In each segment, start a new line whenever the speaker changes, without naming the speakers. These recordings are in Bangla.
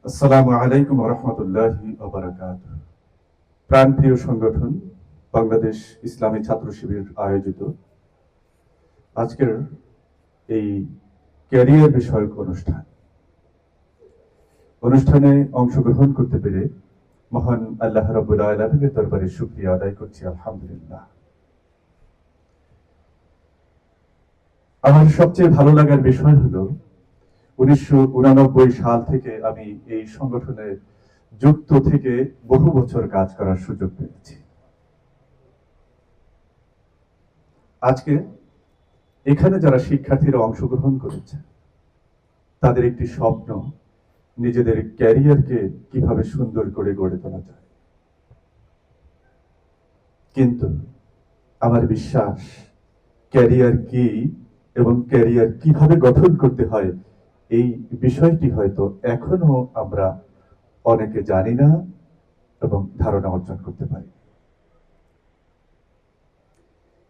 আসসালামু আলাইকুম রহমতুল্লাহি ওয়া প্রাণপ্রিয় সংগঠন বাংলাদেশ ইসলামী ছাত্র শিবির আয়োজিত আজকের এই ক্যারিয়ার বিষয়ক অনুষ্ঠানে অংশগ্রহণ করতে পেরে মহান আল্লাহ রাব্বুল আলামিনের দরবারে শুকরিয়া আদায় করছি, আলহামদুলিল্লাহ। আমার সবচেয়ে ভালো লাগার বিষয় হলো 1989 সাল থেকে আমি এই সংগঠনে যুক্ত থেকে বহু বছর কাজ করার সুযোগ পেয়েছি। আজকে এখানে যারা শিক্ষার্থীরা অংশগ্রহণ করেছে তাদের একটি স্বপ্ন, নিজেদের ক্যারিয়ারকে কিভাবে সুন্দর করে গড়ে তোলা যায়। কিন্তু আমার বিশ্বাস ক্যারিয়ার কি এবং ক্যারিয়ার কিভাবে গঠন করতে হয় এই বিষয়টি হয়তো এখনো আমরা অনেকে জানি না এবং ধারণা অর্জন করতে পারি।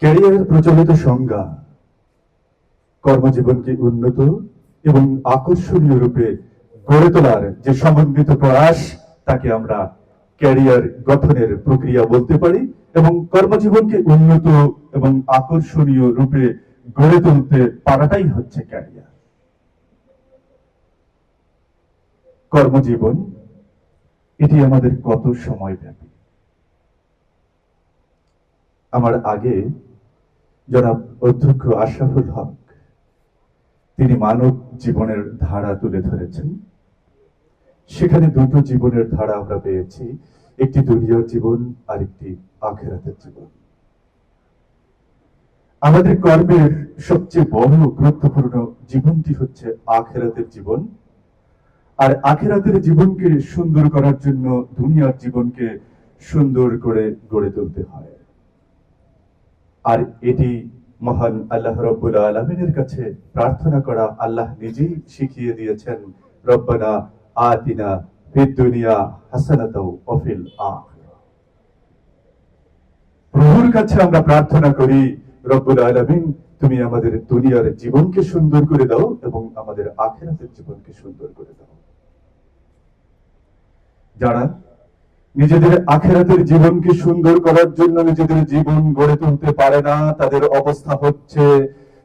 ক্যারিয়ারের প্রচলিত সংজ্ঞা কর্মজীবনকে উন্নত এবং আকর্ষণীয় রূপে গড়ে তোলার যে সমন্বিত প্রয়াস, তাকে আমরা ক্যারিয়ার গঠনের প্রক্রিয়া বলতে পারি। এবং কর্মজীবনকে উন্নত এবং আকর্ষণীয় রূপে গড়ে তুলতে পারাটাই হচ্ছে ক্যারিয়ার। কর্মজীবন এটি আমাদের কত সময় ব্যাপী। আমার আগে জনাব অধ্যক্ষ আশরাফুল হক তিনি মানব জীবনের ধারা তুলে ধরেছেন। সেখানে দুটো জীবনের ধারা আমরা পেয়েছি, একটি দুনিয়ার জীবন আর একটি আখিরাতের জীবন। আমাদের কর্মের সবচেয়ে বড় গুরুত্বপূর্ণ জীবনটি হচ্ছে আখিরাতের জীবন, আর আখিরাতের জীবনকে সুন্দর করার জন্য দুনিয়ার জীবনকে সুন্দর করে গড়ে তুলতে হয়। আর এটি মহান আল্লাহ রাব্বুল আলামিনের কাছে প্রার্থনা করা আল্লাহ নিজেই শিখিয়ে দিয়েছেন, রব্বানা আতিনা ফিদ দুনিয়া হাসানাতাও ওয়া ফিল আখিরাহ। প্রভুর কাছে আমরা প্রার্থনা করি, রব্বুল আলামিন তুমি আমাদের দুনিয়ার জীবনকে সুন্দর করে দাও এবং আমাদের আখিরাতের জীবনকে সুন্দর করে দাও। যারা নিজেদের আখিরাতের জীবনকে সুন্দর করার জন্য নিজেদের জীবন গড়ে তুলতে পারে না, তাদের অবস্থা হচ্ছে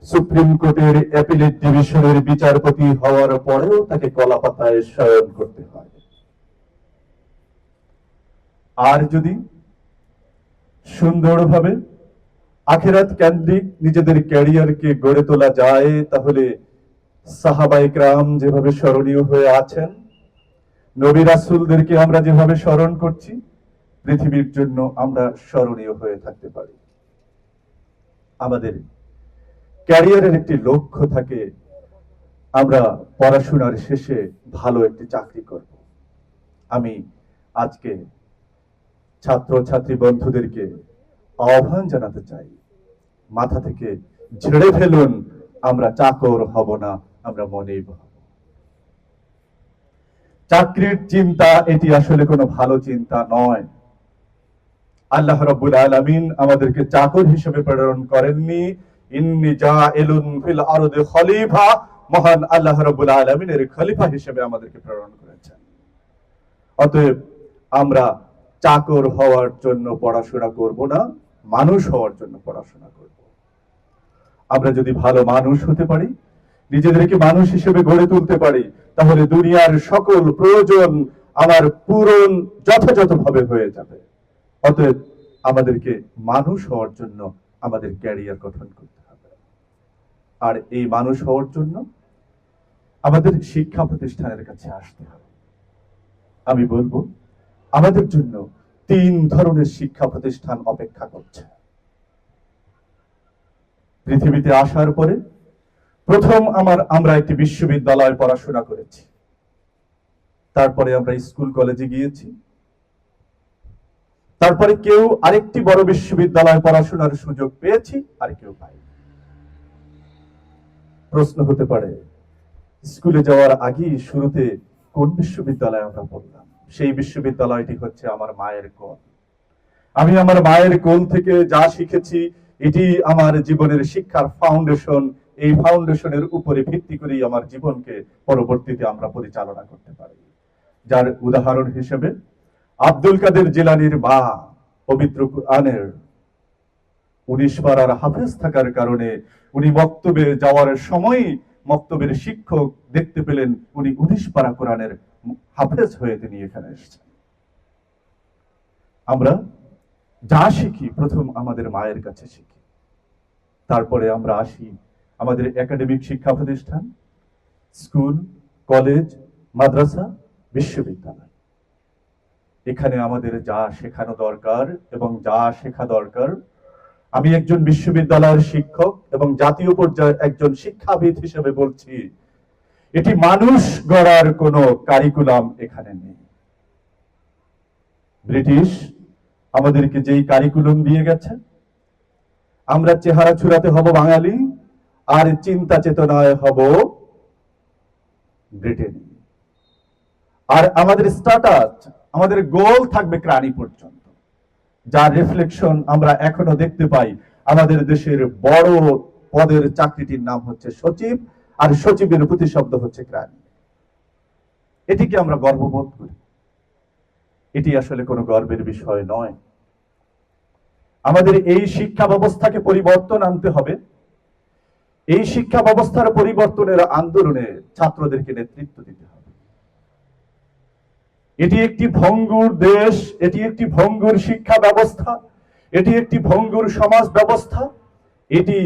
সুপ্রিম কোর্টের অ্যাপিলেট ডিভিশনের বিচারপতি হওয়ার পরেও তাকে কলাপাতায় শয়ন করতে হয়। আর যদি সুন্দরভাবে আখিরাত কেন্দ্রিক নিজেদের ক্যারিয়ারকে গড়ে তোলা যায়, তাহলে সাহাবায়ে কেরাম যেভাবে স্মরণীয় হয়ে আছেন, নবী রাসূলদেরকে আমরা যেভাবে স্মরণ করছি, পৃথিবীর জন্য আমরা স্মরণীয় হয়ে থাকতে পারি। আমাদের ক্যারিয়ারের একটি লক্ষ্য থাকে, আমরা পড়াশোনার শেষে ভালো একটি চাকরি করব। আমি আজকে ছাত্র ছাত্রী বন্ধুদেরকে আহ্বান জানাতে চাই, মাথা থেকে ঝেড়ে ফেলুন, আমরা চাকর হব না, আমরা মনিব হব। চাকরির চিন্তা এটি আসলে কোনো ভালো চিন্তা নয়। আল্লাহ রাব্বুল আলামিন আমাদেরকে চাকর হিসেবে প্রেরণ করেননি। ইন্নী জাইলুন ফিল আরদি খলিফা, মহান আল্লাহ রাব্বুল আলামিনের খলিফা হিসেবে আমাদেরকে প্রেরণ করেছেন। অতএব আমরা চাকর হওয়ার জন্য পড়াশোনা করব না, মানুষ হওয়ার জন্য পড়াশোনা করব। আমরা যদি ভালো মানুষ হতে পারি, নিজেদেরকে মানুষ হিসেবে গড়ে তুলতে পারি, তাহলে দুনিয়ার সকল প্রয়োজন আমার পূরণ যথাযথভাবে হয়ে যাবে। অতএব আমাদেরকে মানুষ হওয়ার জন্য আমাদের ক্যারিয়ার গঠন করতে হবে। আর এই মানুষ হওয়ার জন্য আমাদের শিক্ষা প্রতিষ্ঠানের কাছে আসতে হবে। আমি বলবো আমাদের জন্য 3 ধরনের শিক্ষা প্রতিষ্ঠান অপেক্ষা করছে। পৃথিবীতে আসার পরে প্রথম আমরা একটি বিশ্ববিদ্যালয়ে পড়াশোনা করেছি, তারপরে আমরা স্কুল কলেজে গিয়েছি, তারপরে কেউ আরেকটি বড় বিশ্ববিদ্যালয়ে পড়াশোনার সুযোগ পেয়েছি, আর কেউ পাইনি। প্রশ্ন হতে পারে, স্কুলে যাওয়ার আগে শুরুতে কোন বিশ্ববিদ্যালয়ে আমরা পড়লাম? সেই বিশ্ববিদ্যালয়টি হচ্ছে আমার মায়ের কোল। আমি আমার মায়ের কোল থেকে যা শিখেছি, এটি আমার জীবনের শিক্ষার ফাউন্ডেশন। এই ফাউন্ডেশনের উপরে ভিত্তি করেই আমার জীবনকে পরবর্তীতে আমরা পরিচালনা করতে পারি। যার উদাহরণ হিসেবে আব্দুল কাদের জিলানীর মা পবিত্র কুরআনের 19 পারার হাফেজ থাকার কারণে উনি মক্তবে যাওয়ার সময় মক্তবের শিক্ষক দেখতে পেলেন উনি 19 পারা কোরআনের হাফেজ হয়ে তিনি এখানে এসেছেন। আমরা যা শিখি প্রথম আমাদের মায়ের কাছে শিখি, তারপরে আমরা আসি আমাদের একাডেমিক শিক্ষা প্রতিষ্ঠান, স্কুল, কলেজ, মাদ্রাসা, বিশ্ববিদ্যালয়। এখানে আমাদের যা শেখানো দরকার এবং যা শেখা দরকার, আমি একজন বিশ্ববিদ্যালয়ের শিক্ষক এবং জাতীয় পর্যায়ের একজন শিক্ষাবিদ হিসেবে বলছি, এটি মানুষ গড়ার কোনো কারিকুলাম এখানে নেই। ব্রিটিশ আমাদেরকে যেই কারিকুলাম দিয়ে গেছে, আমরা চেহারা ছুড়াতে হব বাঙালি আর চিন্তা চেতনায় হব ব্রিটেন। আর আমাদের স্ট্যাটাস, আমাদের গোল থাকবে ক্রানি পর্যন্ত, যার রিফ্লেকশন আমরা এখনো দেখতে পাই। আমাদের দেশের বড় পদের চাকরিটির নাম হচ্ছে সচিব, আর সচিবের প্রতিশব্দ হচ্ছে ক্রানি। এটিকে আমরা গর্ববোধ করি, এটি আসলে কোনো গর্বের বিষয় নয়। আমাদের এই শিক্ষা ব্যবস্থাকে পরিবর্তন আনতে হবে। এই শিক্ষা ব্যবস্থার পরিবর্তনের আন্দোলনে ছাত্রদেরকে নেতৃত্ব দিতে হবে। এটি একটি ভঙ্গুর দেশ, এটি একটি ভঙ্গুর শিক্ষা ব্যবস্থা, এটি একটি ভঙ্গুর সমাজ ব্যবস্থা। এটি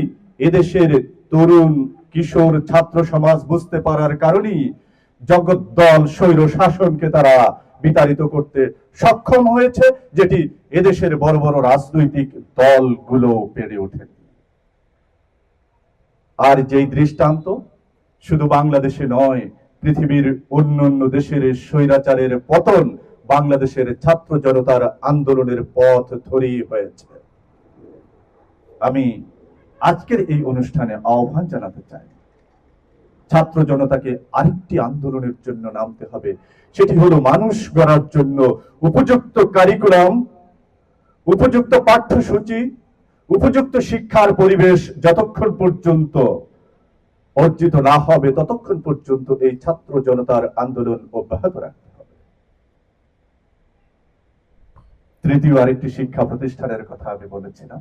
এদেশের তরুণ কিশোর ছাত্র সমাজ বুঝতে পারার কারণেই জগদ্দল স্বৈর শাসনকে তারা বিতাড়িত করতে সক্ষম হয়েছে, যেটি এদেশের বড় বড় রাজনৈতিক দলগুলো পেরে ওঠে। আর যেই দৃষ্টান্ত শুধু বাংলাদেশে নয়, পৃথিবীর অন্যান্য দেশের স্বৈরাচারের পতন বাংলাদেশের ছাত্র জনতার আন্দোলনের পথ ধরেই হয়েছে। আমি আজকের এই অনুষ্ঠানে আহ্বান জানাতে চাই, ছাত্র জনতাকে আরেকটি আন্দোলনের জন্য নামতে হবে। সেটি হলো মানুষ গড়ার জন্য উপযুক্ত কারিকুলাম, উপযুক্ত পাঠ্যসূচি, উপযুক্ত শিক্ষার পরিবেশ যতক্ষণ পর্যন্ত অর্জিত না হবে ততক্ষণ পর্যন্ত এই ছাত্র জনতার আন্দোলন অব্যাহত রাখতে হবে। তৃতীয় আরেকটি শিক্ষা প্রতিষ্ঠানের কথা আমি বলেছিলাম,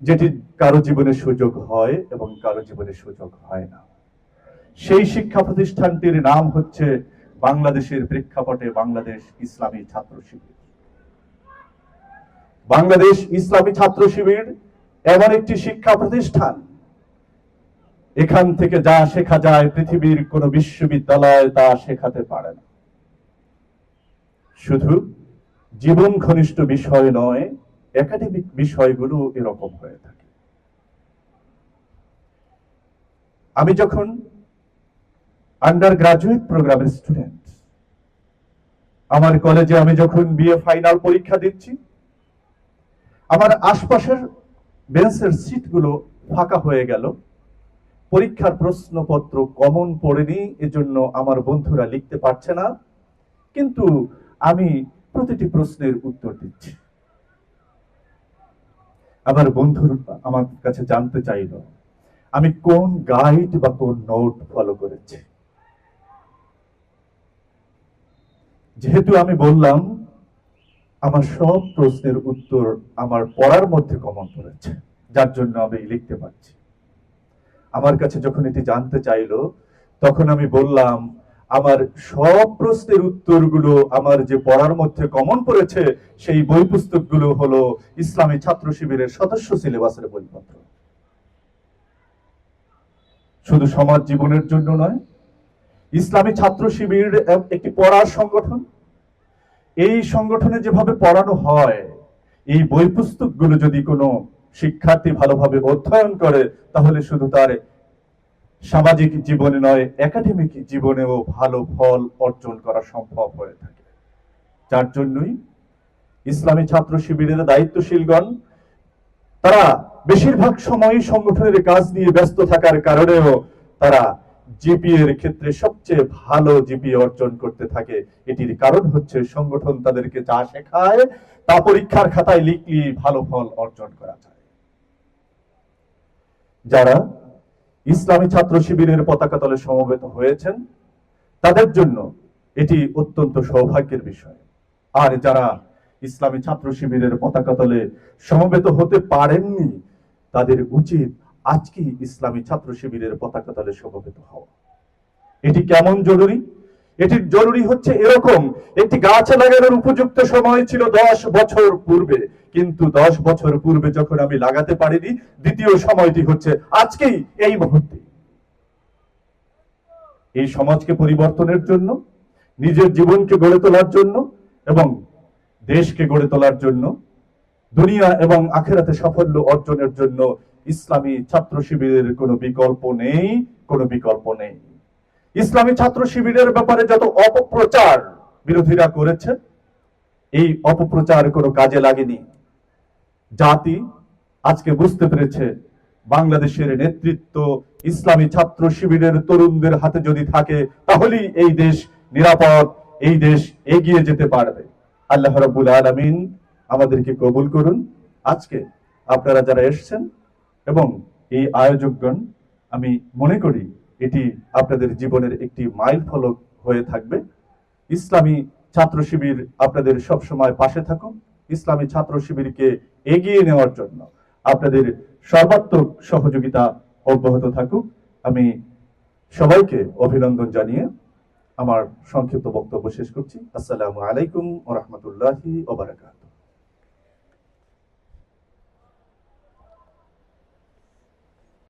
যেটি কারো জীবনে সুযোগ হয় এবং কারো জীবনে সুযোগ হয় না। সেই শিক্ষা প্রতিষ্ঠানটির নাম হচ্ছে বাংলাদেশের প্রেক্ষাপটে বাংলাদেশ ইসলামী ছাত্র শিবির। বাংলাদেশ ইসলামী ছাত্র শিবির এমন একটি শিক্ষা প্রতিষ্ঠান, এখান থেকে যা শেখা যায় পৃথিবীর কোন বিশ্ববিদ্যালয় তা শেখাতে পারে না। শুধু জীবন ঘনিষ্ঠ বিষয় নয়, একাডেমিক বিষয়গুলো এরকম হয়ে থাকে। আমি যখন আন্ডার গ্রাজুয়েট প্রোগ্রামের স্টুডেন্ট, আমার কলেজে আমি যখন বিএ ফাইনাল পরীক্ষা দিচ্ছি, আমার আশপাশের বেঞ্চের সিটগুলো ফাঁকা হয়ে গেল। পরীক্ষার প্রশ্নপত্র কমন পড়েনি, এজন্য আমার বন্ধুরা লিখতে পারছে না, কিন্তু আমি প্রতিটি প্রশ্নের উত্তর দিচ্ছি। আমার বন্ধুরা আমার কাছে জানতে চাইল আমি কোন গাইড বা কোন নোট ফলো করেছি। যেহেতু আমি বললাম আমার সব প্রশ্নের উত্তর আমার পড়ার মধ্যে কমন পড়েছে, যার জন্য আমি লিখতে পারছি। আমার কাছে যখন এটি জানতে চাইলো, তখন আমি বললাম আমার সব প্রশ্নের উত্তরগুলো আমার যে পড়ার মধ্যে কমন পড়েছে সেই বই পুস্তকগুলো হলো ইসলামী ছাত্র শিবিরের সদস্য সিলেবাসের বইপত্র। শুধু সমাজ জীবনের জন্য নয়, ইসলামী ছাত্র শিবির একটি পড়ার সংগঠন। এই সংগঠনে যেভাবে পড়ানো হয়, এই বই পুস্তকগুলো যদি কোনো শিক্ষার্থী ভালোভাবে অধ্যয়ন করে, তাহলে শুধু তার সামাজিক জীবনে নয়, একাডেমিক জীবনেও ভালো ফল অর্জন করা সম্ভব হয়ে থাকে। যার জন্যই ইসলামী ছাত্র শিবিরের দায়িত্বশীলগণ তারা বেশিরভাগ সময় সংগঠনের কাজ নিয়ে ব্যস্ত থাকার কারণেও তারা জিপিএ এর ক্ষেত্রে সবচেয়ে ভালো জিপিএ অর্জন করতে থাকে। এটির কারণ হচ্ছে সংগঠন তাদেরকে যা শেখায় তা পরীক্ষার খাতায় লিখলে ভালো ফল অর্জন করা যায়। যারা ইসলামী ছাত্র শিবিরের পতাকা তলে সমবেত হয়েছেন, তাদের জন্য এটি অত্যন্ত সৌভাগ্যের বিষয়। আর যারা ইসলামী ছাত্র শিবিরের পতাকা তলে সমবেত হতে পারেননি, তাদের উচিত আজকে ইসলামী ছাত্র শিবিরের পতাকা তলে সমবেত হওয়া। এটি কেমন জরুরি? এটির জরুরি হচ্ছে এরকম, একটি গাছ লাগানোর উপযুক্ত সময় ছিল 10 বছর পূর্বে, কিন্তু 10 বছর পূর্বে যখন আমি লাগাতে পারিনি, দ্বিতীয় সময়টি হচ্ছে আজকেই, এই মুহূর্তে। এই সমাজকে পরিবর্তনের জন্য, নিজের জীবনকে গড়ে তোলার জন্য এবং দেশকে গড়ে তোলার জন্য, দুনিয়া এবং আখেরাতে সাফল্য অর্জনের জন্য ইসলামী ছাত্র শিবিরের কোনো বিকল্প নেই, কোনো বিকল্প নেই। ইসলামী ছাত্র শিবিরের ব্যাপারে যত অপপ্রচার বিরোধীরা করেছে, এই অপপ্রচার কোনো কাজে লাগেনি। জাতি আজকে বুঝতে পেরেছে, বাংলাদেশের নেতৃত্ব ইসলামী ছাত্র শিবিরের তরুণদের হাতে যদি থাকে, তাহলেই এই দেশ নিরাপদ, এই দেশ এগিয়ে যেতে পারবে। আল্লাহ রাব্বুল আলামিন আমাদেরকে কবুল করুন। আজকে আপনারা যারা এসেছেন এবং এই আয়োজকগণ, আমি মনে করি এটি আপনাদের জীবনের একটি মাইল ফলক হয়ে থাকবে। ইসলামী ছাত্র শিবির আপনাদের সব সময় পাশে থাকুন। ইসলামী ছাত্র শিবিরকে এগিয়ে নেওয়ার জন্য আপনাদের সর্বাত্মক সহযোগিতা অব্যাহত থাকুক। আমি সবাইকে অভিনন্দন জানিয়ে আমার সংক্ষিপ্ত বক্তব্য শেষ করছি। আসসালামু আলাইকুম ওয়া রাহমাতুল্লাহি ওয়া বারাকাতুহু।